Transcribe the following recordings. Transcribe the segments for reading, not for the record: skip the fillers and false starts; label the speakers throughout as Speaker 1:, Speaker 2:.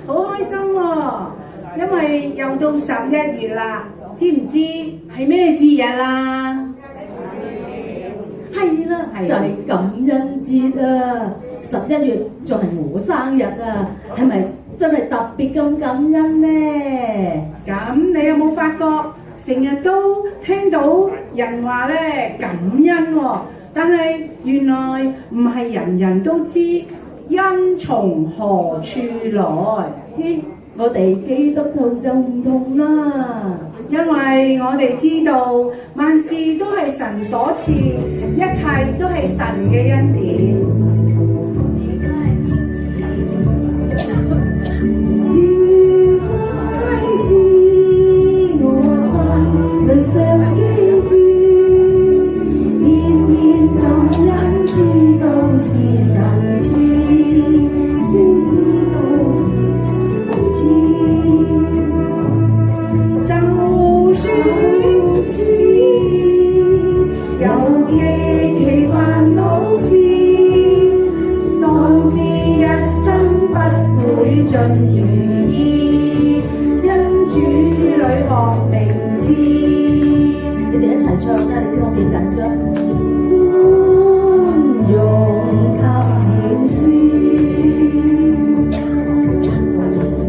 Speaker 1: 好開心喎，因為又到11月啦，知唔知係咩節日啊？
Speaker 2: 係啦，就係感恩節啊！11月仲係我生日啊，係咪真係特別咁感恩呢？
Speaker 1: 咁你有冇發覺成日都聽到人話咧感恩喎？但係原來唔係人人都知恩從何處來。
Speaker 2: 我哋基督徒就唔同啦，
Speaker 1: 因為我哋知道萬事都係神所賜，一切都係神嘅恩典。
Speaker 2: 愉快是我心裏常記住，年年感恩知道是神賜，先知道是福賜。
Speaker 1: 就算是有極其煩惱事，當知一生不會盡如意，因主裏學明知。
Speaker 2: 你哋一齊唱啦！你知我幾緊張？寬容及饒恕，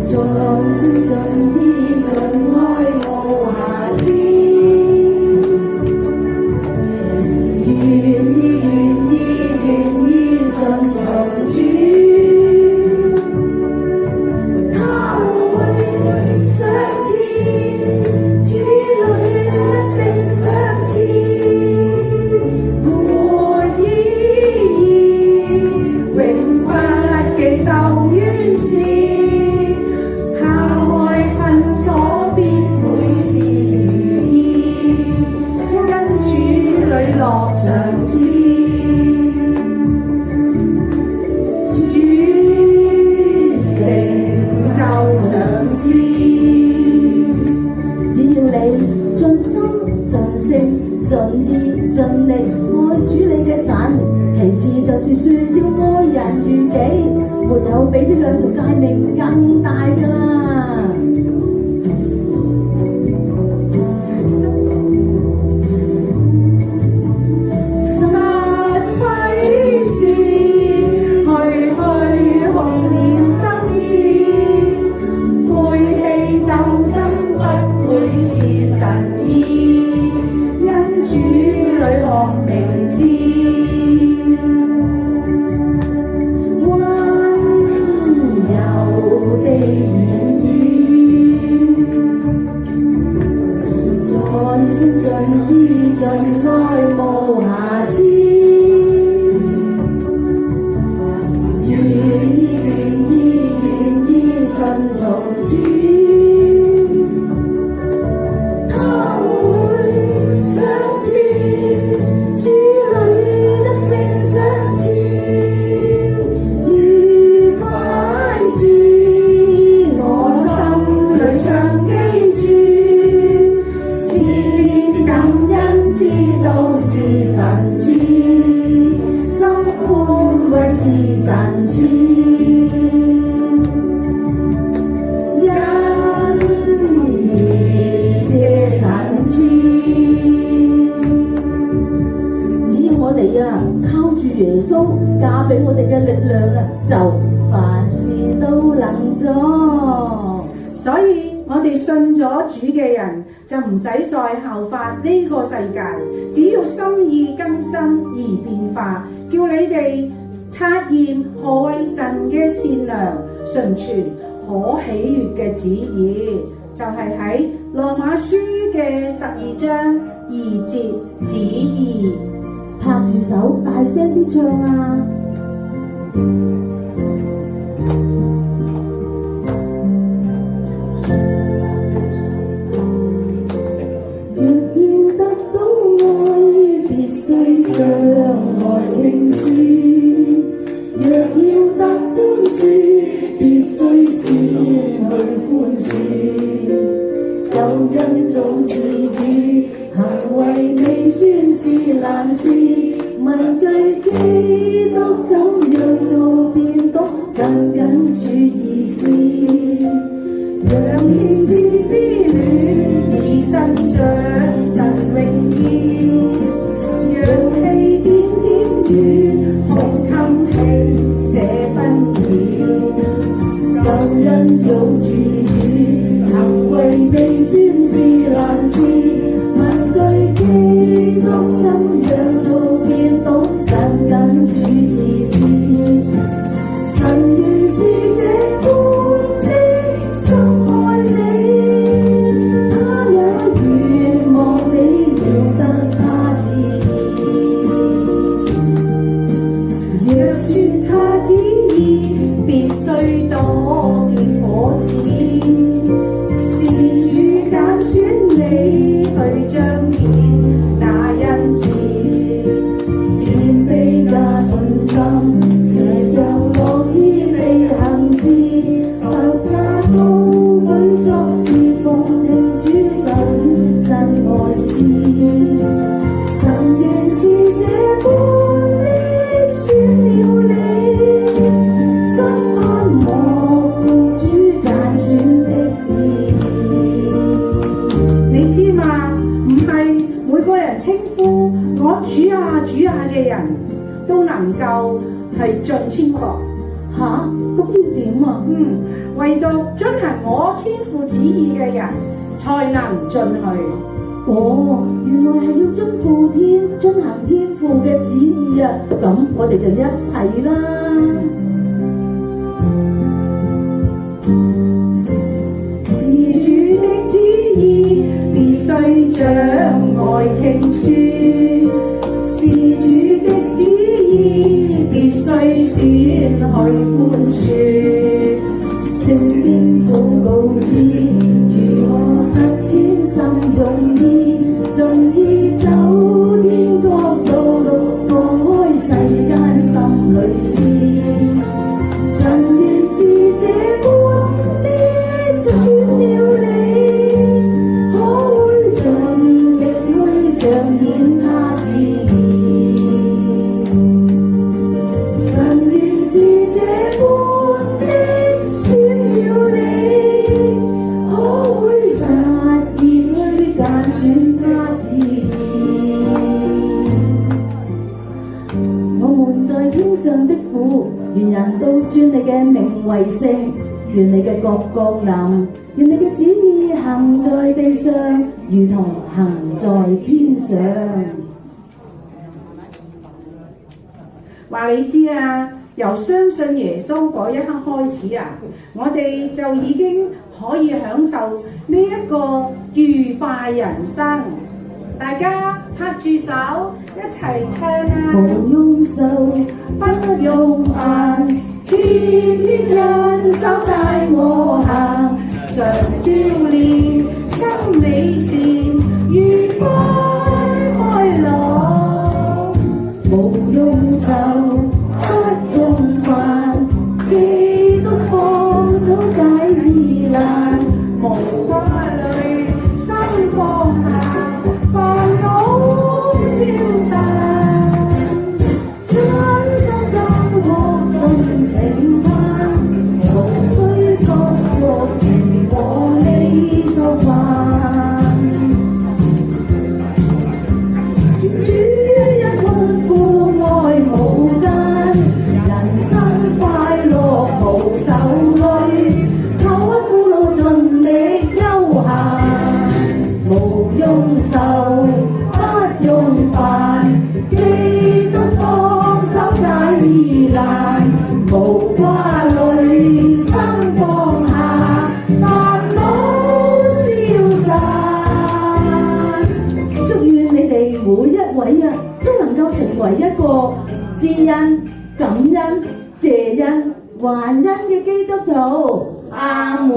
Speaker 2: 盡心盡意盡愛無瑕疵，願意順從主，他會賞賜，主裏得勝賞賜，我已永不記受冤事，拋開困鎖必會是如意，因主裏樂嘗試。盡意盡力愛主你嘅神，其次就是說要愛人如己，沒有比呢兩條誡命更大㗎啦。
Speaker 1: 所以我哋信咗主嘅人就唔使再效法呢個世界，只要心意更新而變化，叫你哋察驗何謂神嘅善良、純全、可喜悅嘅旨意，就係喺羅馬書嘅12章2節旨意。
Speaker 2: 拍住手，大聲啲唱啊！若要得到愛，必須將愛傾輸；若要得寬恕，必須先去寬恕。救恩早賜予，行為未算是難事。問句基督怎樣做變讀，緊緊主意思。
Speaker 1: 紅磡慶社分曉，
Speaker 2: 感恩早賜予，行為被宣示難事，問句基督怎樣做變懂，緊緊主意思。神原是這般的深愛你，他也願望你曉得他旨意。
Speaker 1: 若說他旨意，必須多結果子，是主揀選你去彰顯那恩賜，
Speaker 2: 謙卑加信心，時常樂意履行事，不怕高舉作事奉，聽主想真愛事。神原是這般的選了你，心盼望父主揀選的旨意。
Speaker 1: 你知嘛？唔係每個人稱呼我主啊主啊嘅人都能夠係進天國。
Speaker 2: 吓？咁要點啊？
Speaker 1: 唯獨遵行我天父旨意嘅人才能進去。
Speaker 2: 哦，原來係要遵行天父嘅旨意啊！咁我哋就一齊啦。
Speaker 1: 是主的旨意，必須將愛傾輸；是主的旨意，必須先去寬恕。
Speaker 2: 聖經早告知，如何實踐心容易，盡意走天國道路，放開世間心裏事。神原是這般的選了你，可會盡力去彰顯他旨意。神原是這般的選了你，可會實現去揀選他旨意。我們在天上的父，願人都尊你嘅名為聖，願你嘅國降臨，願你嘅旨意行在地上，如同行在天上。
Speaker 1: 話你知啊，由相信耶穌嗰一刻開始啊，我哋就已經可以享受呢一個愉快人生。大家拍住手一齊唱啊！
Speaker 2: 無用手，不用飯，天天人手帶我行，
Speaker 1: 常笑臉，心美善，愉快開朗。
Speaker 2: 無用手，不用飯，基督放手解疑難，
Speaker 1: 無掛慮，心放下，煩惱消散，
Speaker 2: 真心感覺盡情盼，無需各作情和你收飯。主一豐富愛無間，人生快樂無愁慮，透屈苦惱盡力休閒，無用愁不用煩，基督放手解疑難，無掛慮心放下，煩惱消散。祝願你哋每一位啊，都能夠成為一個知恩、感恩、謝恩、還恩嘅基督徒。阿門。